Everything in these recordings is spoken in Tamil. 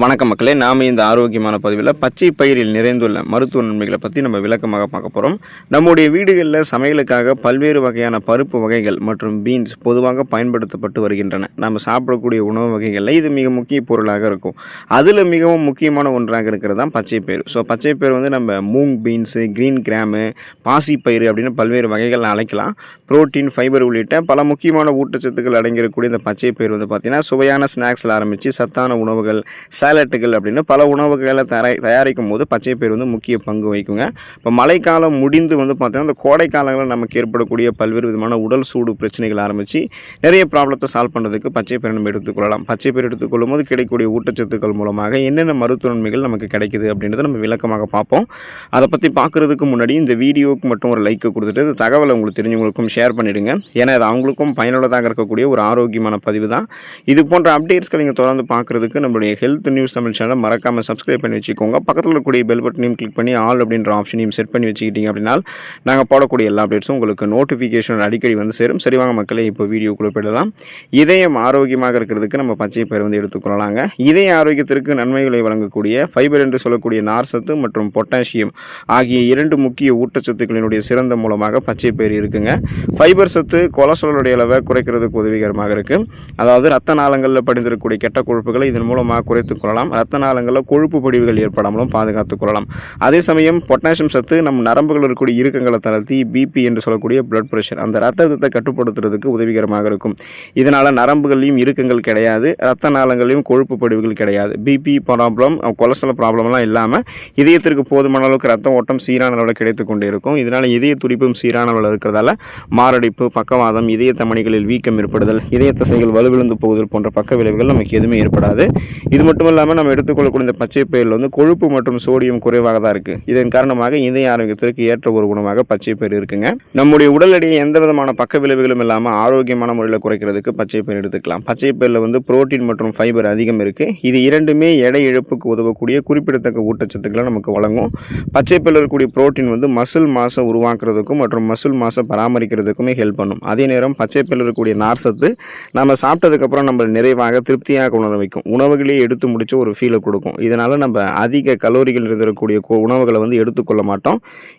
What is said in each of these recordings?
வணக்கம் மக்களே, நாம் இந்த ஆரோக்கியமான பதிவில் பச்சை பயிரில் நிறைந்துள்ள மருத்துவ நன்மைகளை பற்றி நம்ம விளக்கமாக பார்க்க போகிறோம். நம்முடைய வீடுகளில் சமையலுக்காக பல்வேறு வகையான பருப்பு வகைகள் மற்றும் பீன்ஸ் பொதுவாக பயன்படுத்தப்பட்டு வருகின்றன. நம்ம சாப்பிடக்கூடிய உணவு வகைகளில் இது மிக முக்கிய பொருளாக இருக்கும். அதில் மிகவும் முக்கியமான ஒன்றாக இருக்கிறது தான் பச்சை பயிர். ஸோ பச்சை பயிர் வந்து நம்ம மூங் பீன்ஸு, க்ரீன் கிராமு, பாசிப்பயிறு அப்படின்னு பல்வேறு வகைகள் அழைக்கலாம். புரோட்டீன், ஃபைபர் உள்ளிட்ட பல முக்கியமான ஊட்டச்சத்துக்கள் அடங்கியிருக்கக்கூடிய இந்த பச்சை பயிர் வந்து பார்த்திங்கன்னா சுவையான ஸ்நாக்ஸில் ஆரம்பித்து சத்தான உணவுகள், சாலட்டுகள் அப்படின்னு பல உணவுகளை தயாரிக்கும் போது பச்சை பயிர் வந்து முக்கிய பங்கு வகிக்குங்க. இப்போ மழைக்காலம் முடிந்து வந்து பார்த்தீங்கன்னா இந்த கோடை காலங்களில் நமக்கு ஏற்படக்கூடிய பல்வேறு விதமான உடல் சூடு பிரச்சனைகள் ஆரம்பித்து நிறைய ப்ராப்ளத்தை சால்வ் பண்ணுறதுக்கு பச்சை பயிர் நம்ம எடுத்துக்கொள்ளலாம். பச்சை பயிர் எடுத்துக்கொள்ளும் போது கிடைக்கக்கூடிய ஊட்டச்சத்துக்கள் மூலமாக என்னென்ன மருத்துவ நன்மைகள் நமக்கு கிடைக்குது அப்படின்றத நம்ம விளக்கமாக பார்ப்போம். அதை பற்றி பார்க்குறதுக்கு முன்னாடி இந்த வீடியோவுக்கு மட்டும் ஒரு லைக்கு கொடுத்துட்டு இந்த தகவலை உங்களுக்கு தெரிஞ்சவங்களுக்கும் ஷேர் பண்ணிவிடுங்க. ஏன்னா அது அவங்களுக்கும் பயனுள்ளதாக இருக்கக்கூடிய ஒரு ஆரோக்கியமான பதிவு தான். இது போன்ற அப்டேட்ஸ்களை நீங்கள் தொடர்ந்து பார்க்குறதுக்கு நம்மளுடைய ஹெல்த் நியூஸ் தமிழ் சேனலை மறக்காமல் சப்ஸ்கிரைப் பண்ணி வச்சுக்கோங்க. பக்கத்தில் இருக்கக்கூடிய பெல் பட்டனையும் கிளிக் பண்ணி ஆல் அப்படின்ற ஆப்ஷனையும் செட் பண்ணி வச்சுக்கிட்டீங்க அப்படின்னா நாங்கள் போடக்கூடிய எல்லா அப்டேட்ஸும் உங்களுக்கு நோட்டிஃபிகேஷன் அடிக்கடி வந்து சேரும். சரிவாங்க மக்களே, இப்போ வீடியோக்குள்ளே போயிடலாம். இதயம் ஆரோக்கியமாக இருக்கிறதுக்கு நம்ம பச்சை பயிர் வந்து எடுத்துக்கொள்ளலாங்க. இதய ஆரோக்கியத்திற்கு நன்மைகளை வழங்கக்கூடிய ஃபைபர் என்று சொல்லக்கூடிய நார் சத்து மற்றும் பொட்டாசியம் ஆகிய இரண்டு முக்கிய ஊட்டச்சத்துக்களினுடைய சிறந்த மூலமாக பச்சை பயிர் இருக்குங்க. ஃபைபர் சத்து கொலஸ்ட்ராலுடைய அளவை குறைக்கிறதுக்கு உதவிகரமாக இருக்குது. அதாவது ரத்த நாளங்களில் படிந்திருக்கக்கூடிய கெட்ட கொழுப்புகளை இதன் மூலமாக குறைத்துக் கொள்ளலாம். ரத்த நாளங்களில் கொழுப்பு படிவுகள் ஏற்படாமலும் பாதுகாத்துக் கொள்ளலாம். அதே சமயம் பொட்டாசியம் சத்து நம் நரம்புகள் இருக்கக்கூடிய இறுக்கங்களை தளர்த்தி பிபி என்று சொல்லக்கூடிய பிளட் பிரஷர், அந்த ரத்த அழுத்தத்தை கட்டுப்படுத்துறதுக்கு உதவிகரமாக இருக்கும். இதனால் நரம்புகளையும் இறுக்கங்கள் கிடையாது, ரத்த நாளங்களையும் கொழுப்பு படிவுகள் கிடையாது. பிபி ப்ராப்ளம், கொலஸ்ட்ரால் ப்ராப்ளம்லாம் இல்லாமல் இதயத்திற்கு போதுமான அளவுக்கு ரத்த ஓட்டம் சீரான அளவில் கிடைத்து கொண்டே இருக்கும். இதனால் இதய துடிப்பும் சீரான அளவில் இருக்கிறதால மாரடைப்பு, பக்கவாதம், இதய தமனிகளில் வீக்கம் ஏற்படுதல், இதய தசைகள் வலுவிழந்து போகுதல் போன்ற பக்க விளைவுகள் நமக்கு எதுவுமே ஏற்படாது. இது மட்டும் இல்லாமல் நம்ம எடுத்துக்கொள்ளக்கூடிய இந்த பச்சை பயிரில் வந்து கொழுப்பு மற்றும் சோடியம் குறைவாக தான் இருக்குது. இதன் காரணமாக இதய ஆரோக்கியத்திற்கு ஏற்ற ஒரு உணவாக பச்சை பயிர் இருக்குங்க. நம்முடைய உடல் எடையை எந்த விதமான பக்க விளைவுகளும் இல்லாமல் ஆரோக்கியமான முறையில் குறைக்கிறதுக்கு பச்சை பயிர் எடுத்துக்கலாம். பச்சை பயிரில் வந்து புரோட்டீன் மற்றும் ஃபைபர் அதிகம் இருக்குது. இது இரண்டுமே எடை இழப்புக்கு உதவக்கூடிய குறிப்பிடத்தக்க ஊட்டச்சத்துக்களை நமக்கு வழங்கும். பச்சை பயிரில் இருக்கக்கூடிய புரோட்டீன் வந்து மசில் மாசை உருவாக்குறதுக்கும் மற்றும் மசில் மாசை பராமரிக்கிறதுக்குமே ஹெல்ப் பண்ணும். அதே நேரம் பச்சை பயிரில் இருக்கக்கூடிய நார் சத்து நம்ம சாப்பிட்டதுக்கப்புறம் நம்ம நிறைவாக திருப்தியாக உணர வைக்கும். உணவுகளே எடுத்து முடிச்சு ஒரு ஃபீலை கொடுக்கும். இதனால் நம்ம அதிக கலோரிகள் இருக்கக்கூடிய உணவுகளை வந்து எடுத்துக்கொள்ள மாட்டோம்.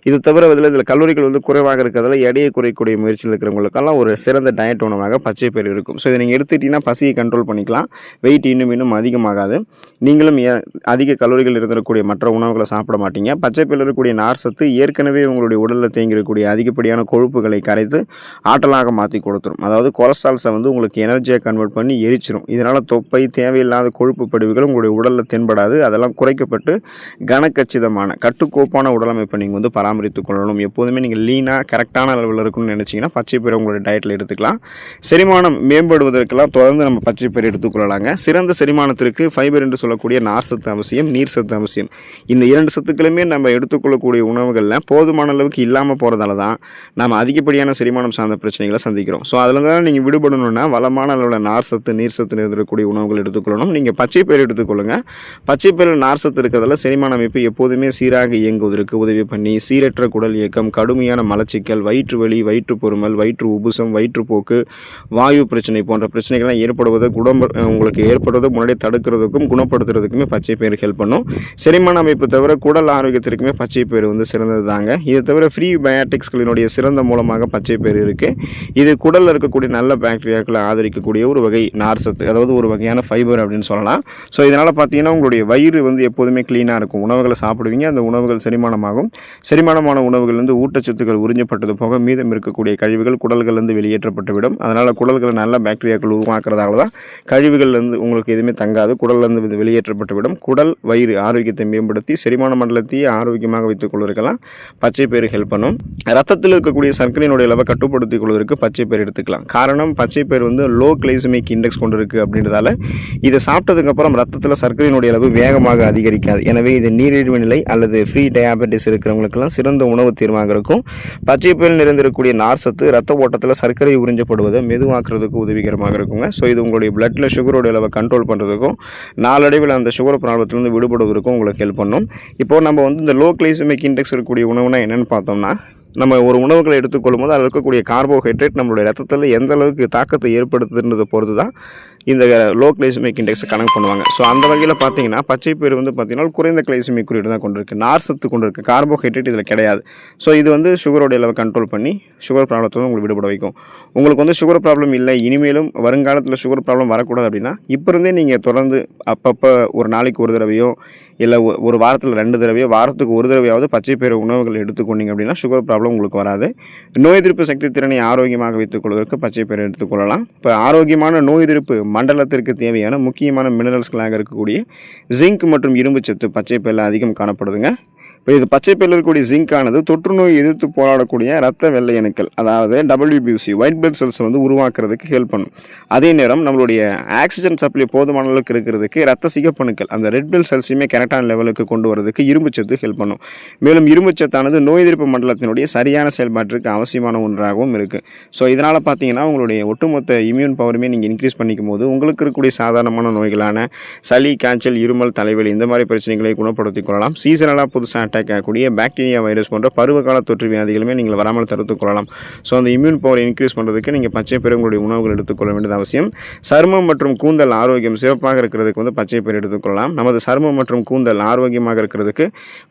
இது தவிர இதில் கலோரிகள் வந்து குறைவாக இருக்கிறதால எடையை குறைக்கக்கூடிய முயற்சியில் இருக்கிறவங்களுக்கெல்லாம் ஒரு சிறந்த டயட் உணவாக பச்சை பயிர் இருக்கும். ஸோ இதை நீங்கள் எடுத்துக்கிட்டிங்கன்னா பசியை கண்ட்ரோல் பண்ணிக்கலாம். வெயிட் இன்னும் அதிகமாகாது. நீங்களும் அதிக கலோரிகள் இருக்கக்கூடிய மற்ற உணவுகளை சாப்பிட மாட்டீங்க. பச்சை பயிரில் இருக்கக்கூடிய நார் சத்து ஏற்கனவே உங்களுடைய உடலில் தேங்கியிருக்கக்கூடிய அதிகப்படியான கொழுப்புகளை கரைத்து ஆற்றலாக மாற்றி கொடுத்துரும். அதாவது கொலஸ்ட்ரால்ஸை வந்து உங்களுக்கு எனர்ஜியாக கன்வெர்ட் பண்ணி எரிச்சிடும். இதனால் தொப்பை, தேவையில்லாத கொழுப்பு படிவுகள் உங்களுடைய உடலில் தென்படாது. அதெல்லாம் குறைக்கப்பட்டு கனக்கச்சிதமான கட்டுக்கோப்பான உடலமைப்பை நீங்கள் வந்து பராமரித்துக் கொள்ளணும். எப்போதுமே நீங்கள் லீனாக கரெக்டான அளவில் இருக்குன்னு நினச்சிங்கன்னா பச்சை பயிரை உங்களுடைய டயட்டில் எடுத்துக்கலாம். செரிமானம் மேம்படுவதற்கெல்லாம் தொடர்ந்து நம்ம பச்சை பயிர் எடுத்துக்கொள்ளலாங்க. சிறந்த செரிமானத்திற்கு ஃபைபர் என்று சொல்லக்கூடிய நார் சத்து அவசியம், நீர் சத்து அவசியம். இந்த இரண்டு சத்துக்களுமே நம்ம எடுத்துக்கொள்ளக்கூடிய உணவுகளில் போதுமான அளவுக்கு இல்லாமல் போகிறதால தான் நம்ம அதிகப்படியான செரிமானம் சார்ந்த பிரச்சனைகளை சந்திக்கிறோம். ஸோ அதில் தான் நீங்கள் விடுபடணும்னா வளமான அளவில் நார் சத்து, நீர் சத்து இருக்கக்கூடிய உணவுகள் எடுத்துக்கொள்ளணும். நீங்கள் பச்சை பயிர் எடுத்துக்கொள்ளுங்க. பச்சை பயிரில் நார் சத்து இருக்கிறதால செரிமான அமைப்பு எப்போதுமே சீராக இயங்குவதற்கு உதவி பண்ணி சீரற்ற குடல் இயக்கம், கடுமையான மலச்சிக்கல், வயிற்று வலி, வயிற்று பொறுமல், வயிற்று உபுசம், வயிற்றுப்போக்கு, வாயு பிரச்சனை போன்ற பிரச்சனைகள்லாம் ஏற்படுவதை உங்களுக்கு ஏற்படுவதை முன்னாடி தடுக்கிறதுக்கும் குணப்படுத்துறதுக்குமே பச்சை பயிர் ஹெல்ப் பண்ணும். செரிமான அமைப்பு தவிர குடல் ஆரோக்கியத்திற்குமே பச்சை பயிர் வந்து சிறந்தது தாங்க. இது தவிர ஃப்ரீ பயாட்டிக்ஸ்களினுடைய சிறந்த மூலமாக பச்சை பயிர் இருக்குது. இது குடலில் இருக்கக்கூடிய நல்ல பாக்டீரியாக்களை ஆதரிக்கக்கூடிய ஒரு வகை நார் சத்து, அதாவது ஒரு வகையான ஃபைபர் அப்படின்னு சொல்லலாம். ஸோ இதனால் பார்த்தீங்கன்னா உங்களுடைய வயிறு வந்து எப்போதுமே க்ளீனாக இருக்கும். உணவுகளை சாப்பிடுவீங்க, அந்த உணவுகள் செரிமானமாகும். செரிமானமான உணவுகள்லேருந்து ஊட்டச்சத்துக்கள் உறிஞ்சப்பட்டது போக மீதம் இருக்கக்கூடிய கழிவுகள் குடல்கள்லேருந்து வெளியேற்றப்பட்டுவிடும். அதனால் குடல்கள் நல்ல பாக்டீரியாக்கள் உருவாக்குறதால தான் கழிவுகள்லேருந்து உங்களுக்கு எதுவுமே தங்காது, குடல்லேருந்து வெளியேற்றப்பட்டுவிடும். குடல், வயிறு ஆரோக்கியத்தை மேம்படுத்தி செரிமான மண்டலத்தையே ஆரோக்கியமாக வைத்துக் கொள்வதற்கெல்லாம் பச்சை பயிர் ஹெல்ப் பண்ணும். ரத்தத்தில் இருக்கக்கூடிய சர்க்கரையினுடைய அளவை கட்டுப்படுத்திக் கொள்வதற்கு பச்சை பயிர் எடுத்துக்கலாம். காரணம் பச்சை பயிர் வந்து லோ கிளைசமிக் இண்டெக்ஸ் கொண்டு இருக்குது அப்படின்றதால இதை சாப்பிட்டதுக்கப்புறம் ரத்தத்தில் சர்க்கரையினுடைய அளவு வேகமாக அதிகரிக்காது. எனவே இது நீரிழிவு நிலை அல்லது ஃப்ரீ டயாபெட்டிஸ் இருக்கிறவங்களுக்கெல்லாம் சிறந்த உணவு தீர்வாக இருக்கும். பச்சை பயிரில் நிறைந்திருக்கக்கூடிய நார் சத்து ரத்த ஓட்டத்தில் சர்க்கரை உறிஞ்சப்படுவதை மெதுவாக்குறதுக்கு உதவிகரமாக இருக்குங்க. ஸோ இது உங்களுடைய பிளட்டில் சுகரோட அளவை கண்ட்ரோல் பண்ணுறதுக்கும் நாளடைவில் அந்த சுகர் ப்ராப்ளத்திலிருந்து விடுபடுவதற்கும் உங்களுக்கு ஹெல்ப் பண்ணும். இப்போது நம்ம வந்து இந்த லோ கிளைசமிக் இண்டெக்ஸ் இருக்கக்கூடிய உணவுனா என்னென்னு பார்த்தோம்னா நம்ம ஒரு உணவுகளை எடுத்துக்கொள்ளும் போது அதில் இருக்கக்கூடிய கார்போஹைட்ரேட் நம்மளுடைய ரத்தத்தில் எந்த அளவுக்கு தாக்கத்தை ஏற்படுத்துன்றதை பொறுத்து தான் இந்த லோ கிளைசமிக் இண்டெக்ஸை கணக்கு பண்ணுவாங்க. ஸோ அந்த வகையில் பார்த்தீங்கன்னா பச்சைப்பயிறு வந்து பார்த்திங்கன்னா குறைந்த கிளைசமிக் குறியீடு தான் கொண்டிருக்கு, நார் சத்து கொண்டிருக்கு, கார்போஹைட்ரேட் இதில் கிடையாது. ஸோ இது வந்து சுகரோடைய அளவை கண்ட்ரோல் பண்ணி சுகர் ப்ராப்ளத்தை உங்களுக்கு விடுபட வைக்கும். உங்களுக்கு வந்து சுகர் ப்ராப்ளம் இல்லை, இனிமேலும் வருங்காலத்தில் சுகர் ப்ராப்ளம் வரக்கூடாது அப்படின்னா இப்போ இருந்தே நீங்கள் தொடர்ந்து அப்பப்போ ஒரு நாளைக்கு ஒரு தடவையோ இல்லை ஒரு வாரத்தில் 2 தடவையோ வாரத்துக்கு ஒரு தடவையாவது பச்சைப்பயிறு உணவுகள் எடுத்துக்கொண்டீங்க அப்படின்னா சுகர் ப்ராப்ளம் உங்களுக்கு வராது. நோய் எதிர்ப்பு சக்தி திறனை ஆரோக்கியமாக வைத்துக்கொள்வதற்கு பச்சைப்பயிறு எடுத்துக்கொள்ளலாம். இப்போ ஆரோக்கியமான நோய் எதிர்ப்பு மண்டலத்திற்கு தேவையான முக்கியமான மினரல்ஸ்களாக இருக்கக்கூடிய ஜிங்க் மற்றும் இரும்பு சத்து பச்சைப்பயிரில் அதிகம் காணப்படுதுங்க. இப்போ இது பச்சைப்பயிரில் இருக்கக்கூடிய ஜிங்கானது தொற்றுநோய் எதிர்த்து போராடக்கூடிய ரத்த வெள்ளை அணுக்கள், அதாவது WBC ஒயிட் பிளட் செல்ஸ் வந்து உருவாக்குறதுக்கு ஹெல்ப் பண்ணும். அதே நேரம் நம்மளுடைய ஆக்சிஜன் சப்ளை போதுமான அளவுக்கு இருக்கிறதுக்கு ரத்த சிகப்பணுக்கள் அந்த ரெட் பிளட் செல்ஸையுமே கரெக்டான லெவலுக்கு கொண்டு வரதுக்கு இரும்பு சத்து ஹெல்ப் பண்ணும். மேலும் இரும்பு சத்தானது நோய் எதிர்ப்பு மண்டலத்தினுடைய சரியான செயல்பாட்டிற்கு அவசியமான ஒன்றாகவும் இருக்குது. ஸோ இதனால் பார்த்தீங்கன்னா உங்களுடைய ஒட்டுமொத்த இம்யூன் பவருமே நீங்கள் இன்க்ரீஸ் பண்ணிக்கும் போது உங்களுக்கு இருக்கக்கூடிய சாதாரணமான நோய்களான சளி, காய்ச்சல், இருமல், தலைவலி இந்த மாதிரி பிரச்சனைகளை குணப்படுத்திக் கொள்ளலாம். சீசனலாக புதுசாக அட்டாக் ஆகக்கூடிய பாக்டீரியா, வைரஸ் போன்ற பருவகால தொற்று வியாதிகளுமே நீங்கள் வராமல் தடுத்துக் கொள்ளலாம். ஸோ அந்த இம்யூன் பவர் இன்க்ரீஸ் பண்ணுறதுக்கு நீங்கள் பச்சைப்பயிறு உங்களுடைய உணவுகள் எடுத்துக்கொள்ள வேண்டியது அவசியம். சருமம் மற்றும் கூந்தல் ஆரோக்கியம் சிறப்பாக இருக்கிறதுக்கு வந்து பச்சைப்பயிறு எடுத்துக்கொள்ளலாம். நமது சருமம் மற்றும் கூந்தல் ஆரோக்கியமாக இருக்கிறதுக்கு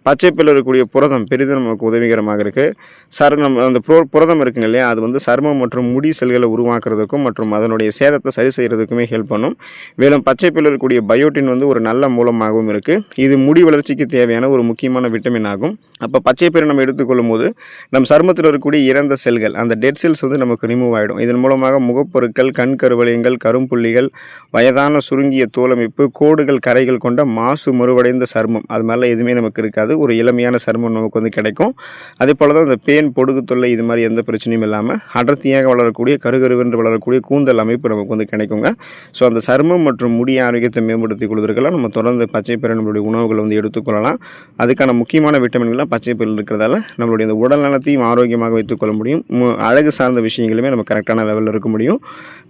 பச்சைப்பயிரில் இருக்கக்கூடிய புரதம் பெரிதும் நமக்கு உதவிகரமாக இருக்குது. அந்த புரதம் இருக்குங்க இல்லையா, அது வந்து சருமம் மற்றும் முடி செல்களை உருவாக்குறதுக்கும் மற்றும் அதனுடைய சேதத்தை சரி செய்கிறதுக்குமே ஹெல்ப் பண்ணும். மேலும் பச்சைப்பயிரில் இருக்கக்கூடிய பயோட்டின் வந்து ஒரு நல்ல மூலமாகவும் இருக்குது. இது முடி வளர்ச்சிக்கு தேவையான ஒரு முக்கியமான விட்டமின் ஆகும். அப்போ பச்சைப்பயிறு நம்ம எடுத்துக்கொள்ளும் போது நம் சருமத்தில் இருக்கக்கூடிய இறந்த செல்கள் அந்த டெட் செல்ஸ் வந்து நமக்கு ரிமூவ் ஆகிடும். இதன் மூலமாக முகப்பொருட்கள், கண் கருவளையங்கள், கரும்புள்ளிகள், வயதான சுருங்கிய தோலமைப்பு, கோடுகள், கரைகள் கொண்ட மாசு மறுவடைந்த சருமம் அது மாதிரிலாம் எதுவுமே நமக்கு இருக்காது. ஒரு இளமையான சருமம் நமக்கு வந்து கிடைக்கும். அதே போல் தான் இந்த பேன், பொடுகு தொல்லை இது மாதிரி எந்த பிரச்சனையும் இல்லாமல் அடர்த்தியாக வளரக்கூடிய கருகருவென்று வளரக்கூடிய கூந்தல் அமைப்பு நமக்கு வந்து கிடைக்குங்க. ஸோ அந்த சருமம் மற்றும் முடி ஆரோக்கியத்தை மேம்படுத்திக் கொள்வதற்கெல்லாம் நம்ம தொடர்ந்து பச்சைப்பயிறு நம்மளுடைய உணவுகளை வந்து எடுத்துக்கொள்ளலாம். அதுக்கான முக்கியமான விட்டமின்கள்லாம் பச்சைப்பயிரில் இருக்கிறதால நம்மளுடைய இந்த உடல் நலத்தையும் ஆரோக்கியமாக வைத்துக்கொள்ள முடியும். அழகு சார்ந்த விஷயங்களுமே நம்ம கரெக்டான லெவலில் இருக்க முடியும்.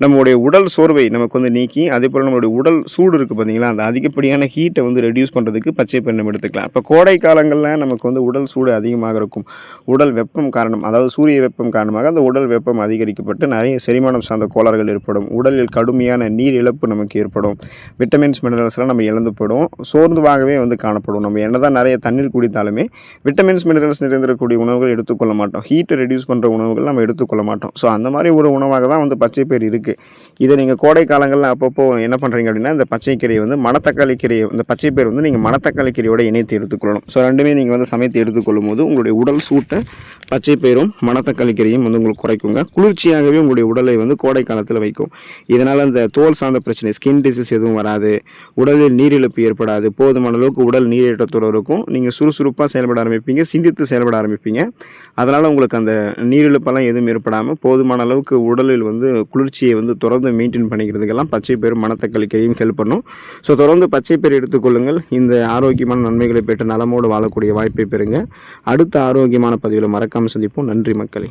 நம்மளுடைய உடல் சோர்வை நமக்கு வந்து நீக்கி அதே போல் நம்மளுடைய உடல் சூடு இருக்குது பார்த்தீங்களா, அந்த அதிகப்படியான ஹீட்டை வந்து ரெடியூஸ் பண்ணுறதுக்கு பச்சைப்பயிறு நம்ம எடுத்துக்கலாம். இப்போ கோடை காலங்களில் நமக்கு வந்து உடல் சூடு அதிகமாக இருக்கும். உடல் வெப்பம் காரணம், அதாவது சூரிய வெப்பம் காரணமாக அந்த உடல் வெப்பம் அதிகரிக்கப்பட்டு நிறைய செரிமானம் சார்ந்த கோளாறுகள் ஏற்படும். உடலில் கடுமையான நீர் இழப்பு நமக்கு ஏற்படும். விட்டமின்ஸ், மினரல்ஸ்லாம் நம்ம இழந்து போயிடும். சோர்ந்துவாகவே வந்து காணப்படும். நம்ம என்னதான் நிறைய தண்ணீர் குடித்தாலுமே விட்டமின்ஸ், மினரல்ஸ் நிறைந்திருக்கக்கூடிய உணவுகள் எடுத்துக்கொள்ள மாட்டோம். ஹீட்டை ரெடியூஸ் பண்ணுற உணவுகள் நம்ம எடுத்துக்கொள்ள மாட்டோம். ஸோ அந்த மாதிரி ஒரு உணவாக தான் வந்து பச்சைப்பயிறு இருக்குது. இதை நீங்கள் கோடை காலங்களில் அப்பப்போ என்ன பண்ணுறீங்க அப்படின்னா இந்த பச்சைக்கீரையை வந்து மணத்தக்காளி கீரையை இந்த பச்சைப்பயிறு வந்து நீங்கள் மணத்தக்காளி கீரையோட இணைத்து எடுத்துக்கொள்ளணும். ஸோ ரெண்டுமே நீங்கள் வந்து சமைத்து எடுத்துக்கொள்ளும் போது உங்களுடைய உடல் சூட்டை பச்சைப்பயிரும் மணத்தக்காளி கீரையும் வந்து உங்களுக்கு குறைக்குங்க. குளிர்ச்சியாகவே உங்களுடைய உடலை வந்து கோடை காலத்தில் வைக்கும். இதனால் அந்த தோல் சார்ந்த பிரச்சனை, ஸ்கின் டிசீஸ் எதுவும் வராது. உடலில் நீரிழப்பு ஏற்படாது. போதுமான அளவுக்கு உடல் நீரேற்றத்தோடு இருக்கும். நீங்கள் சுறுசுறுப்பாக செயல்பட ஆரம்பிப்பீங்க, சிந்தித்து செயல்பட ஆரம்பிப்பீங்க. அதனால் உங்களுக்கு அந்த நீரிழப்பெல்லாம் எதுவும் ஏற்படாமல் போதுமான அளவுக்கு உடலில் வந்து குளிர்ச்சியை வந்து தொடர்ந்து மெயின்டைன் பண்ணிக்கிறதுக்கெல்லாம் பச்சைப்பயிறு, மணத்தக்காளி கீரையும் ஹெல்ப் பண்ணும். ஸோ தொடர்ந்து பச்சைப்பயிறு எடுத்துக்கொள்ளுங்கள். இந்த ஆரோக்கியமான நன்மைகளை பெற்று நலமோடு வாழக்கூடிய வாய்ப்பை பெறுங்க. அடுத்த ஆரோக்கியமான பதிவில் மறக்காமல் சந்திப்போம். நன்றி மக்களே.